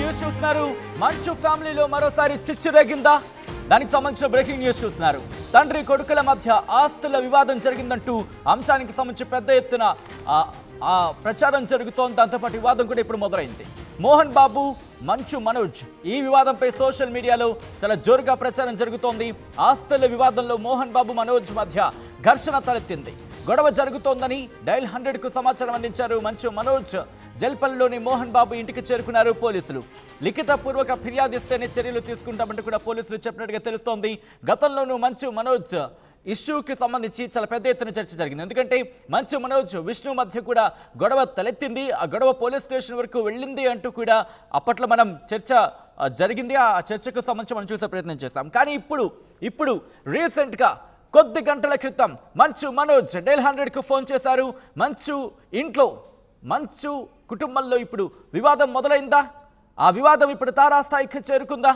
News చూస్తున్నారు. మంచు ఫ్యామిలీలో మరోసారి చిచ్చు రేగిందా? దానికి సంబంధించిన బ్రేకింగ్ న్యూస్ చూస్తున్నారు. తండ్రి కొడుకుల మధ్య ఆస్తుల వివాదం జరిగిందంటూ అంశానికి సంబంధించి పెద్ద ఎత్తున ప్రచారం జరుగుతోంది. దాంతోపాటు వివాదం కూడా ఇప్పుడు మొదలైంది. మోహన్ బాబు, మంచు మనోజ్ ఈ వివాదంపై సోషల్ మీడియాలో చాలా జోరుగా ప్రచారం జరుగుతోంది. ఆస్తుల వివాదంలో మోహన్ బాబు, మనోజ్ మధ్య ఘర్షణ తలెత్తింది. గొడవ జరుగుతోందని డైల్ 100కు సమాచారం అందించారు మంచు మనోజ్. జల్పల్లిలోని మోహన్ బాబు ఇంటికి చేరుకున్నారు పోలీసులు. లిఖితపూర్వక ఫిర్యాదు ఇస్తేనే చర్యలు తీసుకుంటామంటూ కూడా పోలీసులు చెప్పినట్టుగా తెలుస్తోంది. గతంలోనూ మంచు మనోజ్ ఇష్యూకి సంబంధించి చాలా పెద్ద ఎత్తున చర్చ జరిగింది. ఎందుకంటే మంచు మనోజ్, విష్ణు మధ్య కూడా గొడవ తలెత్తింది. ఆ గొడవ పోలీస్ స్టేషన్ వరకు వెళ్ళింది అంటూ కూడా అప్పట్లో మనం చర్చ జరిగింది. ఆ చర్చకు సంబంధించి మనం చూసే ప్రయత్నం చేశాం. కానీ ఇప్పుడు రీసెంట్గా కొద్ది గంటల క్రితం మంచు మనోజ్ డైల్ 100కు ఫోన్ చేశారు. మంచు ఇంట్లో, మంచు కుటుంబంలో ఇప్పుడు వివాదం మొదలైందా? ఆ వివాదం ఇప్పుడు తారాస్థాయికి చేరుకుందా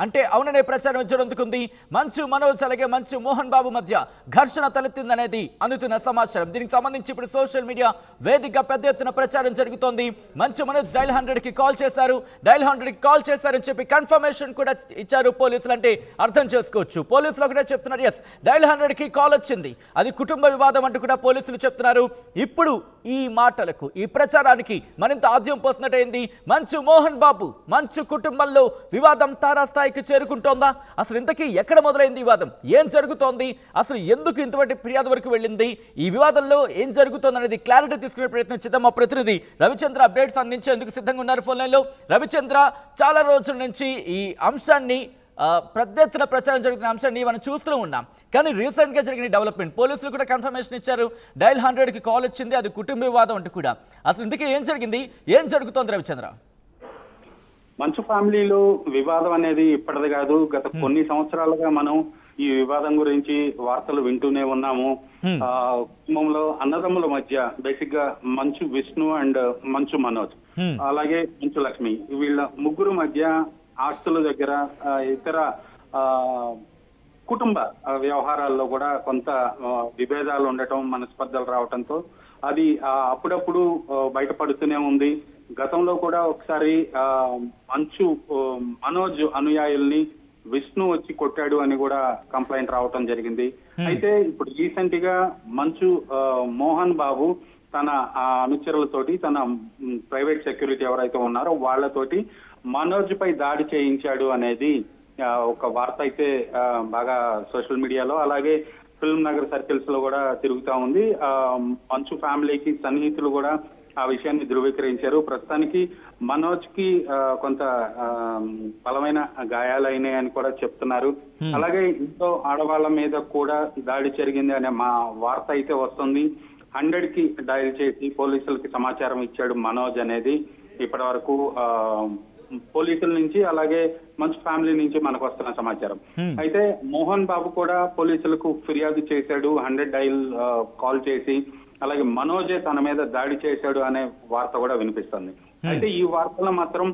అంటే అవుననే ప్రచారం జరుగుతుంది. మంచు మనోజ్ అలాగే మంచు మోహన్ బాబు మధ్య ఘర్షణ తలెత్తిందనేది అందుతున్న సమాచారం. దీనికి సంబంధించి ఇప్పుడు సోషల్ మీడియా వేదికగా పెద్ద ఎత్తున ప్రచారం జరుగుతోంది. మంచు మనోజ్ డైల్ 100కి కాల్ చేశారు. డైల్ 100కి కాల్ చేశారని చెప్పి కన్ఫర్మేషన్ కూడా ఇచ్చారు పోలీసులు. అంటే అర్థం చేసుకోవచ్చు, పోలీసులు ఒకటే చెప్తున్నారు, ఎస్ డైల్ 100కి కాల్ వచ్చింది, అది కుటుంబ వివాదం అంటూ కూడా పోలీసులు చెప్తున్నారు. ఇప్పుడు ఈ మాటలకు, ఈ ప్రచారానికి మరింత ఆద్యం పోసినట్టయింది. మంచు మోహన్ బాబు, మంచు కుటుంబంలో వివాదం తారాస్థాయికి చేరుకుంటోందా? అసలు ఇంతకీ ఎక్కడ మొదలైంది వివాదం? ఏం జరుగుతోంది? అసలు ఎందుకు ఇంతటి ఫిర్యాదు వరకు వెళ్ళింది? ఈ వివాదంలో ఏం జరుగుతోంది అనేది క్లారిటీ తీసుకునే ప్రయత్నం చేద్దాం. మా ప్రతినిధి రవిచంద్ర అప్డేట్స్ అందించేందుకు సిద్ధంగా ఉన్నారు ఫోన్ లైన్లో. రవిచంద్ర, చాలా రోజుల నుంచి ఈ అంశాన్ని పెద్ద ఎత్తున ప్రచారం జరుగుతున్న అంశాన్ని మనం చూస్తూ ఉన్నాం. కానీ రీసెంట్గా జరిగిన డెవలప్మెంట్, పోలీసులు కూడా కన్ఫర్మేషన్ ఇచ్చారు, డైల్ 100కి కాల్ వచ్చింది, అది కుటుంబ వివాదం అంటూ కూడా. అసలు ఇంతకీ ఏం జరిగింది, ఏం జరుగుతోంది రవిచంద్ర? మంచు ఫ్యామిలీలో వివాదం అనేది ఇప్పటిది కాదు, గత కొన్ని సంవత్సరాలుగా మనం ఈ వివాదం గురించి వార్తలు వింటూనే ఉన్నాము. కుటుంబంలో అన్నదమ్ముల మధ్య బేసిక్ గా మంచు విష్ణు అండ్ మంచు మనోజ్, అలాగే మంచు లక్ష్మి, వీళ్ళ ముగ్గురు మధ్య ఆస్తుల దగ్గర, ఇతర కుటుంబ వ్యవహారాల్లో కూడా కొంత విభేదాలు ఉండటం, మనస్పర్ధలు రావటంతో అది అప్పుడప్పుడు బయటపడుతూనే ఉంది. గతంలో కూడా ఒకసారి మంచు మనోజ్ అనుయాయుల్ని విష్ణు వచ్చి కొట్టాడు అని కూడా కంప్లైంట్ రావటం జరిగింది. అయితే ఇప్పుడు రీసెంట్ గా మంచు మోహన్ బాబు తన అనుచరులతోటి, తన ప్రైవేట్ సెక్యూరిటీ ఎవరైతే ఉన్నారో వాళ్ళతోటి మనోజ్ పై దాడి చేయించాడు అనేది ఒక వార్త అయితే బాగా సోషల్ మీడియాలో, అలాగే ఫిల్మ్ నగర్ సర్కిల్స్ లో కూడా తిరుగుతా ఉంది. మంచు ఫ్యామిలీకి సన్నిహితులు కూడా ఆ విషయాన్ని ధృవీకరించారు. ప్రస్తుతానికి మనోజ్ కి కొంత బలమైన గాయాలైనాయని కూడా చెప్తున్నారు. అలాగే ఇంట్లో ఆడవాళ్ళ మీద కూడా దాడి జరిగింది అనే మా వార్త అయితే వస్తుంది. 100కి డయల్ చేసి పోలీసులకి సమాచారం ఇచ్చాడు మనోజ్ అనేది ఇప్పటి వరకు పోలీసుల నుంచి, అలాగే మంచు ఫ్యామిలీ నుంచి మనకు వస్తున్న సమాచారం. అయితే మోహన్ బాబు కూడా పోలీసులకు ఫిర్యాదు చేశాడు, 100 డైల్ కాల్ చేసి, అలాగే మనోజే తన మీద దాడి చేశాడు అనే వార్త కూడా వినిపిస్తుంది. అయితే ఈ వార్తలో మాత్రం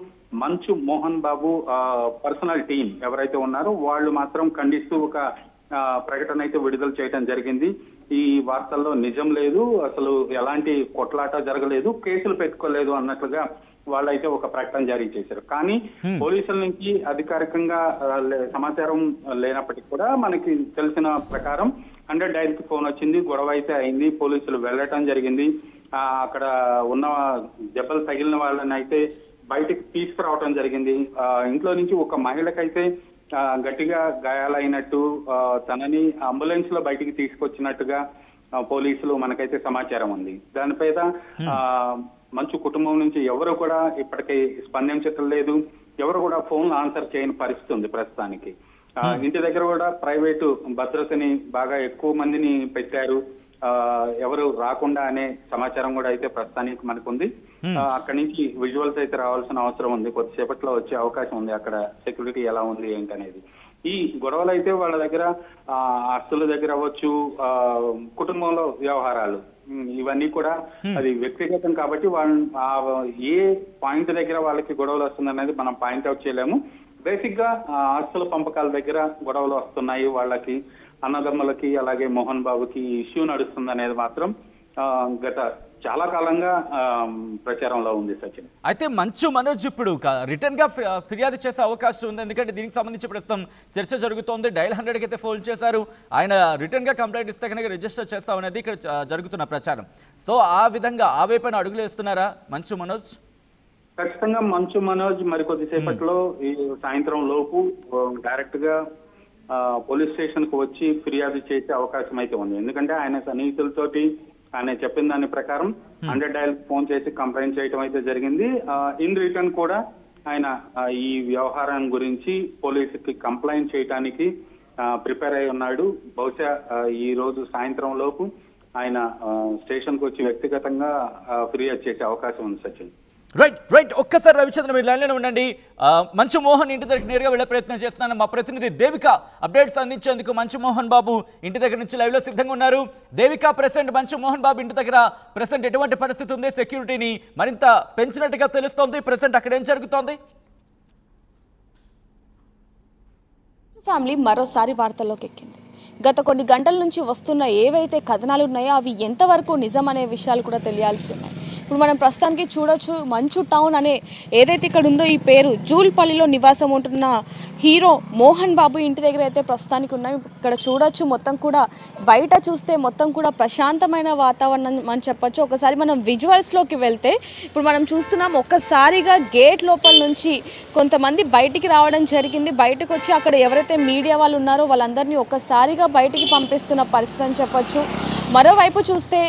మంచు మోహన్ బాబు పర్సనల్ టీం ఎవరైతే ఉన్నారో వాళ్ళు మాత్రం ఖండిస్తూ ఒక ప్రకటన అయితే విడుదల చేయడం జరిగింది. ఈ వార్తల్లో నిజం లేదు, అసలు ఎలాంటి కొట్లాట జరగలేదు, కేసులు పెట్టుకోలేదు అన్నట్లుగా వాళ్ళైతే ఒక ప్రకటన జారీ చేశారు. కానీ పోలీసుల నుంచి అధికారికంగా సమాచారం లేనప్పటికీ కూడా మనకి తెలిసిన ప్రకారం 100 డైల్కి ఫోన్ వచ్చింది, గొడవ అయితే అయింది, పోలీసులు వెళ్ళటం జరిగింది. అక్కడ ఉన్న దెబ్బలు తగిలిన వాళ్ళని అయితే బయటకు తీసుకురావటం జరిగింది. ఇంట్లో నుంచి ఒక మహిళకైతే గట్టిగా గాయాలైనట్టు, తనని అంబులెన్స్ లో బయటికి తీసుకొచ్చినట్టుగా పోలీసులు మనకైతే సమాచారం ఉంది. దానిపైన మంచు కుటుంబం నుంచి ఎవరు కూడా ఇప్పటికీ స్పందించటం లేదు, ఎవరు కూడా ఫోన్ ఆన్సర్ చేయని పరిస్థితి ఉంది ప్రస్తుతానికి. ఇంటి దగ్గర కూడా ప్రైవేటు భద్రతని బాగా ఎక్కువ మందిని పెట్టారు, ఎవరు రాకుండా అనే సమాచారం కూడా అయితే ప్రస్తుతానికి మనకు ఉంది. అక్కడి నుంచి విజువల్స్ అయితే రావాల్సిన అవసరం ఉంది, కొద్దిసేపట్లో వచ్చే అవకాశం ఉంది అక్కడ సెక్యూరిటీ ఎలా ఉంది ఏంటనేది. ఈ గొడవలు అయితే వాళ్ళ దగ్గర ఆస్తుల దగ్గర అవ్వచ్చు, కుటుంబంలో వ్యవహారాలు, ఇవన్నీ కూడా అది వ్యక్తిగతం కాబట్టి వాళ్ళు ఏ పాయింట్ దగ్గర వాళ్ళకి గొడవలు వస్తుంది అనేది మనం పాయింట్అవుట్ చేయలేము. బేసిక్ గా ఆస్తుల పంపకాల దగ్గర గొడవలు వస్తున్నాయి వాళ్ళకి, అన్నదమ్ములకి అలాగే మోహన్ బాబుకి ఇష్యూ నడుస్తుంది అనేది మాత్రం గత చాలా కాలంగా ప్రచారంలో ఉంది సచిన్. అయితే మంచు మనోజ్ ఇప్పుడు రిటర్న్ గా ఫిర్యాదు చేసే అవకాశం ఉంది, ఎందుకంటే దీనికి సంబంధించి ప్రస్తుతం చర్చ జరుగుతోంది. డయల్ 100కి అయితే ఫోన్ చేశారు, ఆయన రిటర్న్ గా కంప్లైంట్ ఇస్తే కనుక రిజిస్టర్ చేస్తామనేది ఇక్కడ జరుగుతున్న ప్రచారం. సో ఆ విధంగా ఆ వైపున అడుగులు వేస్తున్నారా మంచు మనోజ్? ఖచ్చితంగా మంచు మనోజ్ మరికొద్దిసేపట్లో ఈ సాయంత్రం లోపు డైరెక్ట్ గా పోలీస్ స్టేషన్ కు వచ్చి ఫిర్యాదు చేసే అవకాశం అయితే ఉంది. ఎందుకంటే ఆయన సన్నిహితులతోటి ఆయన చెప్పిన దాని ప్రకారం 100 డయల్ ఫోన్ చేసి కంప్లైంట్ చేయడం అయితే జరిగింది. ఇన్ రిటర్న్ కూడా ఆయన ఈ వ్యవహారం గురించి పోలీసుకి కంప్లైంట్ చేయడానికి ప్రిపేర్ అయి ఉన్నాడు. బహుశా ఈ రోజు సాయంత్రం లోపు ఆయన స్టేషన్ కు వచ్చి వ్యక్తిగతంగా ఫిర్యాదు చేసే అవకాశం ఉంది సచిన్. రైట్ ఒక్కసారి రవిచంద్ర మీరు లైన్లోనే ఉండండి. మంచు మోహన్ ఇంటి దగ్గర నేరుగా వెళ్ళే ప్రయత్నం చేస్తున్నాను. మా ప్రతినిధి దేవిక అప్డేట్స్ అందించేందుకు మంచు మోహన్ బాబు ఇంటి దగ్గర నుంచి లైవ్ లో సిద్ధంగా ఉన్నారు. దేవిక, ప్రెసెంట్ మంచు మోహన్ బాబు ఇంటి దగ్గర ప్రెసెంట్ ఎటువంటి పరిస్థితి ఉంది? సెక్యూరిటీని మరింత పెంచినట్టుగా తెలుస్తోంది. ప్రెసెంట్ అక్కడ ఏం జరుగుతోంది? ఫ్యామిలీ మరోసారి వార్తల్లోకి ఎక్కింది. గత కొన్ని గంటల నుంచి వస్తున్న ఏవైతే కథనాలు ఉన్నాయో అవి ఎంతవరకు నిజం అనే విషయాలు కూడా తెలియాల్సి ఉన్నాయి. ఇప్పుడు మనం ప్రస్తుతానికి చూడొచ్చు, మంచు టౌన్ అనే ఏదైతే ఇక్కడ ఉందో ఈ పేరు జూల్పల్లిలో నివాసం ఉంటున్న హీరో మోహన్ బాబు ఇంటి దగ్గర అయితే ప్రస్తుతానికి ఉన్నాం. ఇక్కడ చూడొచ్చు, మొత్తం కూడా బయట చూస్తే మొత్తం కూడా ప్రశాంతమైన వాతావరణం అని చెప్పొచ్చు. ఒకసారి మనం విజువల్స్లోకి వెళ్తే ఇప్పుడు మనం చూస్తున్నాం, ఒక్కసారిగా గేట్ లోపల నుంచి కొంతమంది బయటికి రావడం జరిగింది. బయటకు వచ్చి అక్కడ ఎవరైతే మీడియా వాళ్ళు ఉన్నారో వాళ్ళందరినీ ఒక్కసారిగా బయటికి పంపిస్తున్న పరిస్థితి అని చెప్పొచ్చు. మరోవైపు చూస్తే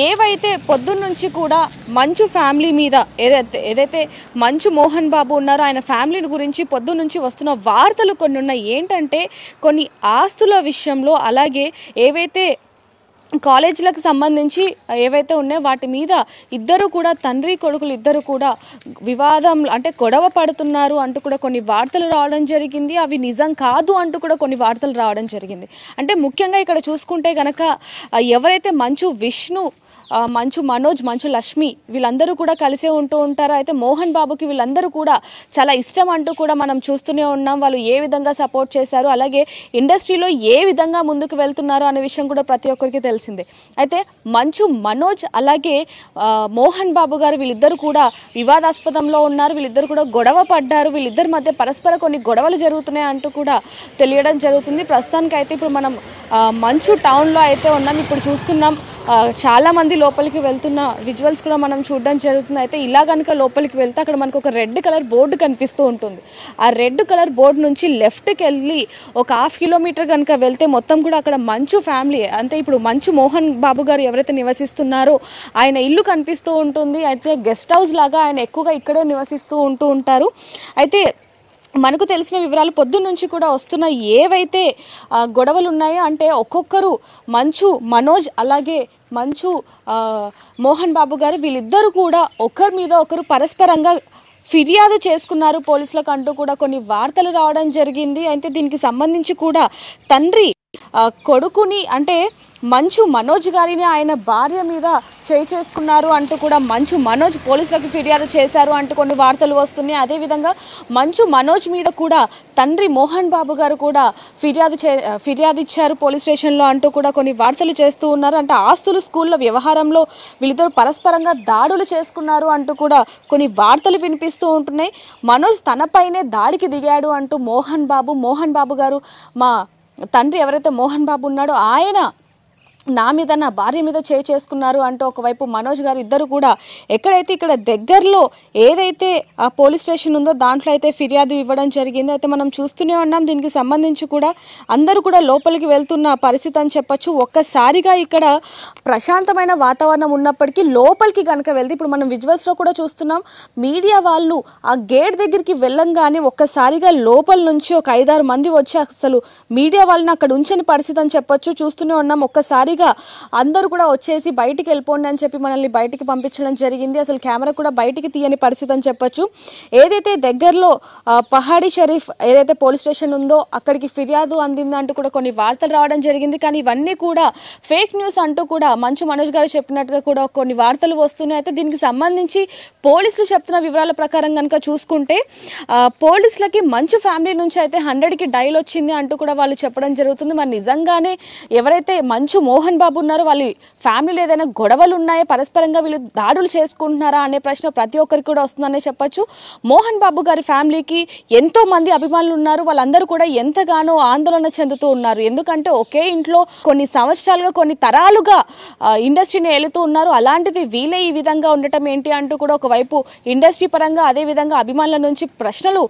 ఏవైతే పొద్దున్న నుంచి కూడా మంచు ఫ్యామిలీ మీద ఏదైతే మంచు మోహన్ బాబు ఉన్నారో ఆయన ఫ్యామిలీని గురించి పొద్దున్న నుంచి వస్తున్న వార్తలు కొన్ని ఉన్నాయి. ఏంటంటే కొన్ని ఆస్తుల విషయంలో, అలాగే ఏవైతే కాలేజీలకు సంబంధించి ఏవైతే ఉన్నాయో వాటి మీద ఇద్దరు కూడా తండ్రి కొడుకులు ఇద్దరు కూడా వివాదం అంటే గొడవ పడుతున్నారు అంటూ కూడా కొన్ని వార్తలు రావడం జరిగింది. అవి నిజం కాదు అంటూ కూడా కొన్ని వార్తలు రావడం జరిగింది. అంటే ముఖ్యంగా ఇక్కడ చూసుకుంటే కనుక ఎవరైతే మంచు విష్ణు, మంచు మనోజ్, మంచు లక్ష్మి వీళ్ళందరూ కూడా కలిసే ఉంటూ ఉంటారు. అయితే మోహన్ బాబుకి వీళ్ళందరూ కూడా చాలా ఇష్టం అంటూ కూడా మనం చూస్తూనే ఉన్నాం. వాళ్ళు ఏ విధంగా సపోర్ట్ చేశారు, అలాగే ఇండస్ట్రీలో ఏ విధంగా ముందుకు వెళ్తున్నారు అనే విషయం కూడా ప్రతి ఒక్కరికి తెలిసిందే. అయితే మంచు మనోజ్ అలాగే మోహన్ బాబు గారు వీళ్ళిద్దరు కూడా వివాదాస్పదంలో ఉన్నారు. వీళ్ళిద్దరు కూడా గొడవ పడ్డారు. వీళ్ళిద్దరి మధ్య పరస్పర కొన్ని గొడవలు జరుగుతున్నాయి అంటూ కూడా తెలియడం జరుగుతుంది. ప్రస్తుతానికి అయితే ఇప్పుడు మనం మంచు టౌన్లో అయితే ఉన్నాం. ఇప్పుడు చూస్తున్నాం చాలా మంది లోపలికి వెళ్తున్న విజువల్స్ కూడా మనం చూడడం జరుగుతుంది. అయితే ఇలా కనుక లోపలికి వెళ్తే అక్కడ మనకు ఒక రెడ్ కలర్ బోర్డు కనిపిస్తూ ఉంటుంది. ఆ రెడ్ కలర్ బోర్డు నుంచి లెఫ్ట్కి వెళ్ళి ఒక 1/2 కిలోమీటర్ కనుక వెళ్తే మొత్తం కూడా అక్కడ మంచు ఫ్యామిలీ అంటే ఇప్పుడు మంచు మోహన్ బాబు గారు ఎవరైతే నివసిస్తున్నారో ఆయన ఇల్లు కనిపిస్తూ ఉంటుంది. అయితే గెస్ట్ హౌస్ లాగా ఆయన ఎక్కువగా ఇక్కడే నివసిస్తూ ఉంటారు. అయితే మనకు తెలిసిన వివరాలు పొద్దున్న నుంచి కూడా వస్తున్న ఏవైతే గొడవలు ఉన్నాయో అంటే ఒక్కొక్కరు మంచు మనోజ్ అలాగే మంచు మోహన్ బాబు గారు వీళ్ళిద్దరూ కూడా ఒకరి మీద ఒకరు పరస్పరంగా ఫిర్యాదు చేసుకున్నారు పోలీసులకు అంటూ కూడా కొన్ని వార్తలు రావడం జరిగింది. అయితే దీనికి సంబంధించి కూడా తండ్రి కొడుకుని అంటే మంచు మనోజ్ గారిని ఆయన భార్య మీద చేసుకున్నారు అంటూ కూడా మంచు మనోజ్ పోలీసులకు ఫిర్యాదు చేశారు అంటూ కొన్ని వార్తలు వస్తున్నాయి. అదేవిధంగా మంచు మనోజ్ మీద కూడా తండ్రి మోహన్ బాబు గారు కూడా ఫిర్యాదు ఇచ్చారు పోలీస్ స్టేషన్లో అంటూ కూడా కొన్ని వార్తలు చేస్తూ ఉన్నారు. అంటే ఆస్తులు, స్కూళ్ళ వ్యవహారంలో వీళ్ళిద్దరు పరస్పరంగా దాడులు చేసుకున్నారు అంటూ కూడా కొన్ని వార్తలు వినిపిస్తూ ఉంటున్నాయి. మనోజ్ తనపైనే దాడికి దిగాడు అంటూ మోహన్ బాబు గారు మా తండ్రి ఎవరైతే మోహన్ బాబు ఉన్నాడో ఆయన నా మీద నా భార్య మీద చేసుకున్నారు అంటూ ఒకవైపు మనోజ్ గారు ఇద్దరు కూడా ఎక్కడైతే ఇక్కడ దగ్గరలో ఏదైతే ఆ పోలీస్ స్టేషన్ ఉందో దాంట్లో అయితే ఫిర్యాదు ఇవ్వడం జరిగింది. అయితే మనం చూస్తూనే ఉన్నాం. దీనికి సంబంధించి కూడా అందరూ కూడా లోపలికి వెళ్తున్న పరిస్థితి అని చెప్పొచ్చు. ఒక్కసారిగా ఇక్కడ ప్రశాంతమైన వాతావరణం ఉన్నప్పటికీ లోపలికి కనుక వెళ్తే ఇప్పుడు మనం విజువల్స్లో కూడా చూస్తున్నాం, మీడియా వాళ్ళు ఆ గేట్ దగ్గరికి వెళ్ళంగానే ఒక్కసారిగా లోపల నుంచి ఒక 5-6 మంది వచ్చి అసలు మీడియా వాళ్ళని అక్కడ ఉంచని పరిస్థితి అని చెప్పొచ్చు. చూస్తూనే ఉన్నాం. ఒక్కసారి అందరూ కూడా వచ్చేసి బయటికి వెళ్ళిపోండి అని చెప్పి మనల్ని బయటికి పంపించడం జరిగింది. అసలు కెమెరా కూడా బయటికి తీయని పరిస్థితి అని చెప్పొచ్చు. ఏదైతే దగ్గరలో పహాడీ షరీఫ్ ఏదైతే పోలీస్ స్టేషన్ ఉందో అక్కడికి ఫిర్యాదు అందిందంటూ కూడా కొన్ని వార్తలు రావడం జరిగింది. కానీ ఇవన్నీ కూడా ఫేక్ న్యూస్ అంటూ కూడా మంచు మనోజ్ గారు చెప్పినట్టుగా కూడా కొన్ని వార్తలు వస్తున్నాయి. అయితే దీనికి సంబంధించి పోలీసులు చెప్తున్న వివరాల ప్రకారం కనుక చూసుకుంటే పోలీసులకి మంచు ఫ్యామిలీ నుంచి అయితే 100కి డైల్ వచ్చింది అంటూ కూడా వాళ్ళు చెప్పడం జరుగుతుంది. మరి నిజంగానే ఎవరైతే మంచు మోహన్ బాబు ఉన్నారు, వాళ్ళ ఫ్యామిలీలో ఏదైనా గొడవలు ఉన్నాయా, పరస్పరంగా వీళ్ళు దాడులు చేసుకుంటున్నారా అనే ప్రశ్న ప్రతి ఒక్కరికి కూడా వస్తుందనే చెప్పొచ్చు. మోహన్ బాబు గారి ఫ్యామిలీకి ఎంతో మంది అభిమానులు ఉన్నారు. వాళ్ళందరూ కూడా ఎంతగానో ఆందోళన చెందుతూ ఉన్నారు. ఎందుకంటే ఒకే ఇంట్లో కొన్ని సంవత్సరాలుగా కొన్ని తరాలుగా ఇండస్ట్రీని ఏలుతూ ఉన్నారు. అలాంటిది వీళ్ళే ఈ విధంగా ఉండటం ఏంటి అంటూ కూడా ఒకవైపు ఇండస్ట్రీ పరంగా అదే విధంగా అభిమానుల నుంచి ప్రశ్నలు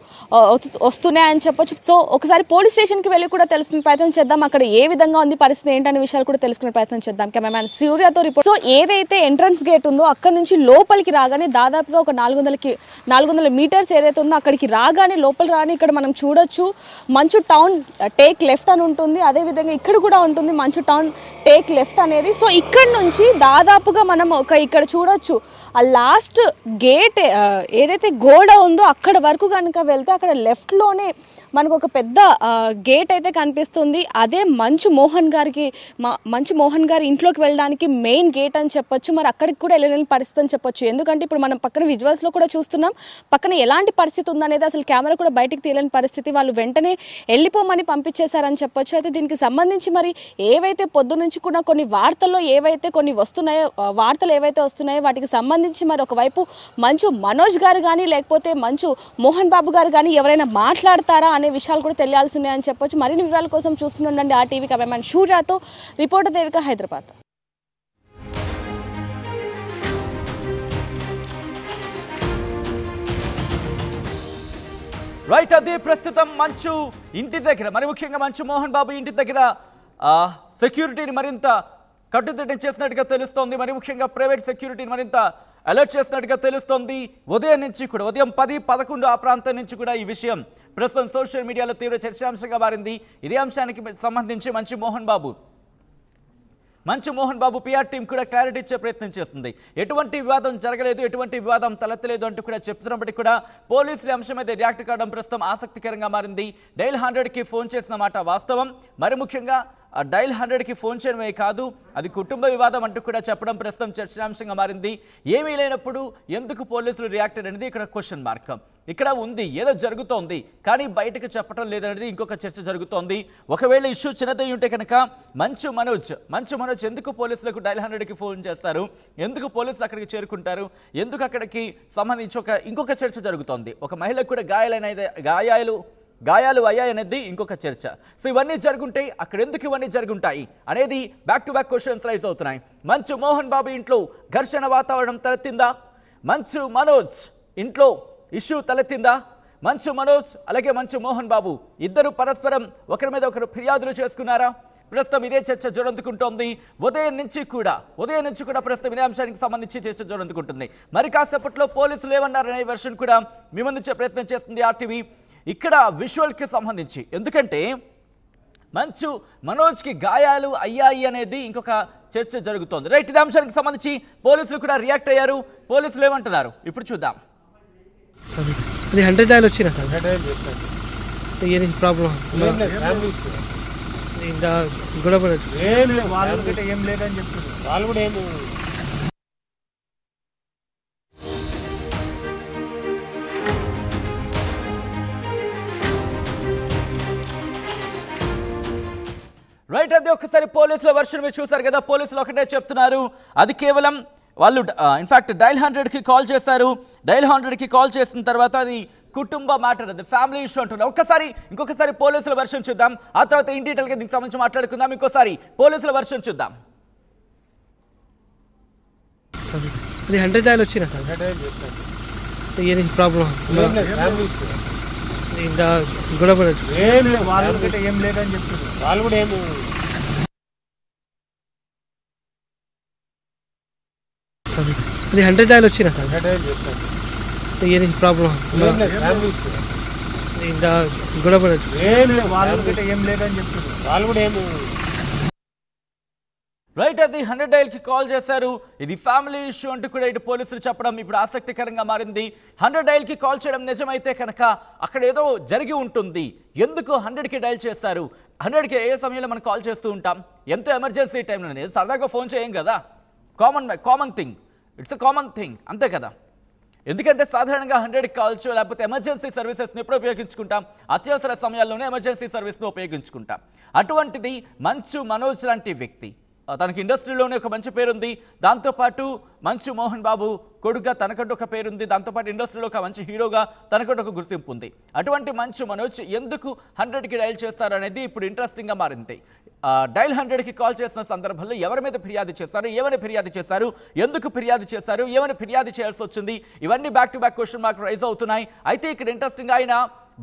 వస్తున్నాయని చెప్పొచ్చు. సో ఒకసారి పోలీస్ స్టేషన్కి వెళ్ళి కూడా తెలుసుకునే ప్రయత్నం చేద్దాం. అక్కడ ఏ విధంగా ఉంది పరిస్థితి ఏంటనే విషయాలు కూడా తెలుసుకునే ప్రయత్నం చేద్దాం. కెమెరామ్యాన్ సూర్యతో రిపోర్ట్. సో ఏదైతే ఎంట్రన్స్ గేట్ ఉందో అక్కడ నుంచి లోపలికి రాగానే దాదాపుగా ఒక 400 మీటర్స్ ఏదైతే ఉందో అక్కడికి రాగానే లోపల రాని ఇక్కడ మనం చూడొచ్చు మంచు టౌన్ టేక్ లెఫ్ట్ అని ఉంటుంది. అదేవిధంగా ఇక్కడ కూడా ఉంటుంది మంచు టౌన్ టేక్ లెఫ్ట్ అనేది. సో ఇక్కడ నుంచి దాదాపుగా మనం ఇక్కడ చూడొచ్చు ఆ లాస్ట్ గేట్ ఏదైతే గోడ ఉందో అక్కడ వరకు కనుక వెళ్తే అక్కడ లెఫ్ట్లోనే మనకు ఒక పెద్ద గేట్ అయితే కనిపిస్తుంది. అదే మంచు మోహన్ గారి ఇంట్లోకి వెళ్ళడానికి మెయిన్ గేట్ అని చెప్పొచ్చు. మరి అక్కడికి కూడా వెళ్ళలేని పరిస్థితి అని చెప్పొచ్చు. ఎందుకంటే ఇప్పుడు మనం పక్కన విజువల్స్లో కూడా చూస్తున్నాం పక్కన ఎలాంటి పరిస్థితి ఉందనేది అసలు కెమెరా కూడా బయటికి తీయలేని పరిస్థితి. వాళ్ళు వెంటనే వెళ్ళిపోమని పంపించేశారని చెప్పొచ్చు. అయితే దీనికి సంబంధించి మరి ఏవైతే పొద్దు నుంచి కూడా కొన్ని వార్తల్లో ఏవైతే కొన్ని వస్తున్నాయో వార్తలు ఏవైతే వస్తున్నాయో వాటికి సంబంధించి మరి ఒకవైపు మంచు మనోజ్ గారు కానీ లేకపోతే మంచు మోహన్ బాబు గారు కానీ ఎవరైనా మాట్లాడతారా అనే విషయాలు కూడా తెలియాల్సి ఉన్నాయని చెప్పొచ్చు. మరిన్ని వివరాల కోసం చూస్తుండండి RTV కెమెరామ్యాన్ సూర్యతో రిపోర్టర్ దేవిక, హైదరాబాద్. రైట్, అది ప్రస్తుతం మంచు ఇంటి దగ్గర మరి ముఖ్యంగా మంచు మోహన్ బాబు ఇంటి దగ్గర సెక్యూరిటీని మరింత కట్టుదిట్టం చేసినట్టుగా తెలుస్తోంది. మరి ముఖ్యంగా ప్రైవేట్ సెక్యూరిటీని మరింత అలర్ట్ చేసినట్టుగా తెలుస్తోంది. ఉదయం నుంచి కూడా ఉదయం 10-11 ఆ ప్రాంతం నుంచి కూడా ఈ విషయం ప్రస్తుతం సోషల్ మీడియాలో తీవ్ర చర్చాంశంగా మారింది. ఇదే అంశానికి సంబంధించి మంచు మోహన్ బాబు PR టీం కూడా క్లారిటీ ఇచ్చే ప్రయత్నం చేస్తుంది. ఎటువంటి వివాదం జరగలేదు, ఎటువంటి వివాదం తలెత్తలేదు అంటూ కూడా చెప్తున్నప్పటికీ కూడా పోలీసుల అంశం మీద రియాక్ట్ కావడం ప్రస్తుతం ఆసక్తికరంగా మారింది. డైల్ 100కి ఫోన్ చేసిన మాట వాస్తవం. మరి ముఖ్యంగా డైల్ 100కి ఫోన్ చేయడమే కాదు అది కుటుంబ వివాదం అంటూ కూడా చెప్పడం ప్రస్తుతం చర్చాంశంగా మారింది. ఏమీ లేనప్పుడు ఎందుకు పోలీసులు రియాక్ట్ అనేది ఇక్కడ క్వశ్చన్ మార్క్. ఇక్కడ ఉంది, ఏదో జరుగుతోంది కానీ బయటకు చెప్పడం లేదనేది ఇంకొక చర్చ జరుగుతోంది. ఒకవేళ ఇష్యూ చిన్నదై ఉంటే కనుక మంచు మనోజ్ ఎందుకు పోలీసులకు డైల్ 100కి ఫోన్ చేస్తారు, ఎందుకు పోలీసులు అక్కడికి చేరుకుంటారు, ఎందుకు అక్కడికి సంబంధించి ఇంకొక చర్చ జరుగుతోంది. ఒక మహిళకు కూడా గాయాలు అయ్యాయనేది ఇంకొక చర్చ. సో ఇవన్నీ జరుగుంటాయి, అక్కడ ఎందుకు ఇవన్నీ జరుగుంటాయి అనేది back to back questions rise అవుతున్నాయి. మంచు మోహన్ బాబు ఇంట్లో ఘర్షణ వాతావరణం తలెత్తిందా, మంచు మనోజ్ ఇంట్లో ఇష్యూ తలెత్తిందా, మంచు మనోజ్ అలాగే మంచు మోహన్ బాబు ఇద్దరు పరస్పరం ఒకరి మీద ఒకరు ఫిర్యాదులు చేసుకున్నారా? ప్రస్తుతం ఇదే చర్చ జోరందుకుంటోంది. ఉదయం నుంచి కూడా ప్రస్తుతం ఇదే అంశానికి సంబంధించి చర్చ జోరందుకుంటుంది. మరి కాసేపట్లో పోలీసులు ఏమన్నారనే వెర్షన్ కూడా మీ ముందుంచే ప్రయత్నం చేస్తుంది RTV. ఇక్కడ విజువల్కి సంబంధించి ఎందుకంటే మంచు మనోజ్కి గాయాలు అయ్యాయి అనేది ఇంకొక చర్చ జరుగుతోంది. రైట్, ఇదే అంశానికి సంబంధించి పోలీసులు కూడా రియాక్ట్ అయ్యారు. పోలీసులు ఏమంటున్నారు ఇప్పుడు చూద్దాం. అది 100 డైల్ వచ్చినా సార్ ఏం ప్రాబ్లం ఇంకా గొడవ ఏం లేదని చెప్తున్నారు వాళ్ళు కూడా ఏం రైట్, అది ఒకసారి పోలీసుల వర్షన్ మీరు చూసారు కదా. పోలీసులు ఒకటే చెప్తున్నారు, అది కేవలం వాళ్ళు ఇన్ఫాక్ట్ డైల్ 100కి కాల్ చేశారు. డైల్ 100కి కాల్ చేసిన తర్వాత అది కుటుంబ మ్యాటర్, అది ఫ్యామిలీ ఇష్యూ అంటున్నారు. ఇంకొకసారి పోలీసుల వర్షన్ చూద్దాం, ఆ తర్వాత ఇన్ డీటెయిల్గా దీనికి సంబంధించి మాట్లాడుకుందాం. ఇంకోసారి పోలీసుల వర్షన్ చూద్దాం. అది 100 డైల్ వచ్చినా సార్ ఏం ప్రాబ్లం ఇంకా గొడవ ఏం లేదని చెప్తున్నారు వాళ్ళు కూడా ఏం అది 100 డైల్ వచ్చినా సార్ ఏం ప్రాబ్లం ఇంకా గొడవ ఏం లేదని చెప్తున్నారు వాళ్ళు కూడా ఏం రైట్, అది 100 డైల్కి కాల్ చేశారు. ఇది ఫ్యామిలీ ఇష్యూ అంటూ కూడా ఇటు పోలీసులు చెప్పడం ఇప్పుడు ఆసక్తికరంగా మారింది. 100 డైల్కి కాల్ చేయడం నిజమైతే కనుక అక్కడ ఏదో జరిగి ఉంటుంది. ఎందుకు 100కి డైల్ చేస్తారు? 100కి ఏ సమయంలో మనం కాల్ చేస్తూ ఉంటాం, ఎంతో ఎమర్జెన్సీ టైంలో సరదాగా ఫోన్ చేయం కదా. Common thing, it's a common thing, అంతే కదా. ఎందుకంటే సాధారణంగా 100కి కాల్ చేయో లేకపోతే ఎమర్జెన్సీ సర్వీసెస్ని ఎప్పుడు ఉపయోగించుకుంటాం, అత్యవసర సమయాల్లోనే ఎమర్జెన్సీ సర్వీస్ని ఉపయోగించుకుంటాం. అటువంటిది మంచు మనోజ్ లాంటి వ్యక్తి తనకి ఇండస్ట్రీలోనే ఒక మంచి పేరుంది, దాంతోపాటు మంచు మోహన్ బాబు కొడుకుగా తనకంటూ ఒక పేరుంది, దాంతోపాటు ఇండస్ట్రీలో ఒక మంచి హీరోగా తనకంటూ ఒక గుర్తింపు ఉంది. అటువంటి మంచు మనోజ్ ఎందుకు 100కి డైల్ చేస్తారు అనేది ఇప్పుడు ఇంట్రెస్టింగ్గా మారింది. డైల్ 100కి కాల్ చేసిన సందర్భంలో ఎవరి మీద ఫిర్యాదు చేశారు, ఏమని ఫిర్యాదు చేశారు, ఎందుకు ఫిర్యాదు చేశారు, ఏమని ఫిర్యాదు చేయాల్సి వచ్చింది, ఇవన్నీ back to back question mark raise అవుతున్నాయి. అయితే ఇక్కడ ఇంట్రెస్టింగ్గా ఆయన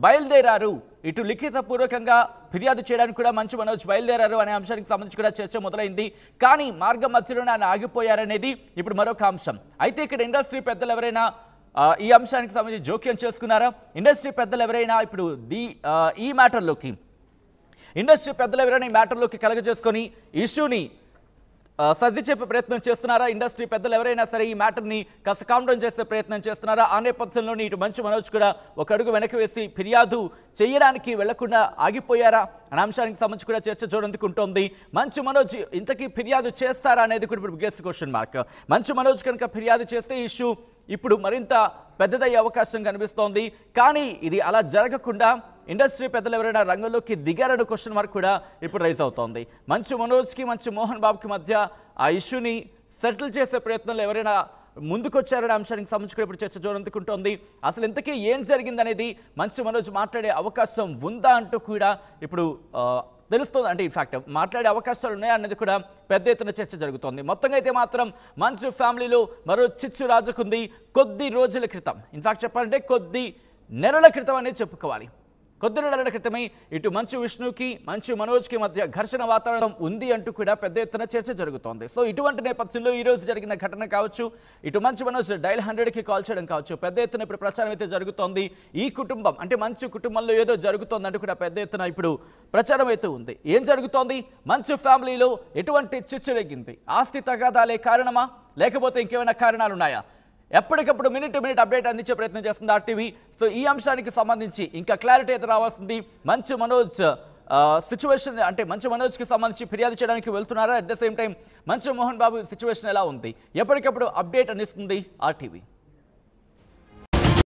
బయలుదేరారు, ఇటు లిఖితపూర్వకంగా ఫిర్యాదు చేయడానికి కూడా మంచు మనోజ్ బయలుదేరారు అనే అంశానికి సంబంధించి కూడా చర్చ మొదలైంది. కానీ మార్గం మధ్యలోనే ఆయన ఆగిపోయారనేది ఇప్పుడు మరొక అంశం. అయితే ఇక్కడ ఇండస్ట్రీ పెద్దలు ఎవరైనా ఈ అంశానికి సంబంధించి జోక్యం చేసుకున్నారా? ఇండస్ట్రీ పెద్దలు ఎవరైనా ఇప్పుడు ఈ మ్యాటర్లోకి కలగజేసుకొని ఇష్యూని సర్ది చెప్పే ప్రయత్నం చేస్తున్నారా? ఇండస్ట్రీ పెద్దలు ఎవరైనా సరే ఈ మ్యాటర్ని కాస్త కామ్ డౌన్ చేసే ప్రయత్నం చేస్తున్నారా? ఆ నేపథ్యంలోని ఇటు మంచు మనోజ్ కూడా ఒక అడుగు వెనక్కి వేసి ఫిర్యాదు చేయడానికి వెళ్లకుండా ఆగిపోయారా అనే అంశానికి సంబంధించి కూడా చర్చ చూడందుకుంటోంది. మంచు మనోజ్ ఇంతకీ ఫిర్యాదు చేస్తారా అనేది కూడా ఇప్పుడు biggest question mark. Manchu Manoj కనుక ఫిర్యాదు చేస్తే ఇష్యూ ఇప్పుడు మరింత పెద్దదయ్యే అవకాశం కనిపిస్తోంది. కానీ ఇది అలా జరగకుండా ఇండస్ట్రీ పెద్దలు ఎవరైనా రంగంలోకి దిగారని క్వశ్చన్ మార్క్ కూడా ఇప్పుడు రైజ్ అవుతోంది. మంచు మనోజ్కి మంచు మోహన్ బాబుకి మధ్య ఆ ఇష్యూని సెటిల్ చేసే ప్రయత్నంలో ఎవరైనా ముందుకొచ్చారనే అంశానికి సంబంధించి ఇప్పుడు చర్చ చూడందుకుంటోంది. అసలు ఇంతకీ ఏం జరిగిందనేది మంచు మనోజ్ మాట్లాడే అవకాశం ఉందా అంటూ కూడా ఇప్పుడు తెలుస్తుంది. అంటే ఇన్ఫాక్ట్ మాట్లాడే అవకాశాలు ఉన్నాయా అనేది కూడా పెద్ద ఎత్తున చర్చ జరుగుతోంది. మొత్తంగా అయితే మాత్రం మంచు ఫ్యామిలీలో మరో చిచ్చు రాజుకుంది. కొద్ది రోజుల క్రితం, ఇన్ఫాక్ట్ చెప్పాలంటే కొద్ది నెలల క్రితం అనేది చెప్పుకోవాలి. కొద్ది నెలల క్రితమే ఇటు మంచు విష్ణుకి మంచు మనోజ్కి మధ్య ఘర్షణ వాతావరణం ఉంది అంటూ కూడా పెద్ద ఎత్తున చర్చ జరుగుతోంది. సో ఇటువంటి నేపథ్యంలో ఈ రోజు జరిగిన ఘటన కావచ్చు, ఇటు మంచు మనోజ్ డైల్ 100కి కాల్ చేయడం కావచ్చు, పెద్ద ఎత్తున ఇప్పుడు ప్రచారం అయితే జరుగుతోంది. ఈ కుటుంబం అంటే మంచు కుటుంబంలో ఏదో జరుగుతోంది అంటూ కూడా పెద్ద ఎత్తున ఇప్పుడు ప్రచారం అయితే ఉంది. ఏం జరుగుతోంది, మంచు ఫ్యామిలీలో ఎటువంటి చిచ్చు రేగింది, ఆస్తి తగాదాలే కారణమా లేకపోతే ఇంకేమైనా కారణాలు ఉన్నాయా? ఎప్పటికప్పుడు మినిట్ టు మినిట్ అప్డేట్ అందించే ప్రయత్నం చేస్తుంది RTV. సో ఈ అంశానికి సంబంధించి ఇంకా క్లారిటీ అయితే రావాల్సింది. మంచు మనోజ్ సిచ్యువేషన్ అంటే మంచు మనోజ్కి సంబంధించి ఫిర్యాదు చేయడానికి వెళ్తున్నారా? అట్ ద సేమ్ టైం మంచు మోహన్ బాబు సిచ్యువేషన్ ఎలా ఉంది, ఎప్పటికప్పుడు అప్డేట్ అందిస్తుంది RTV.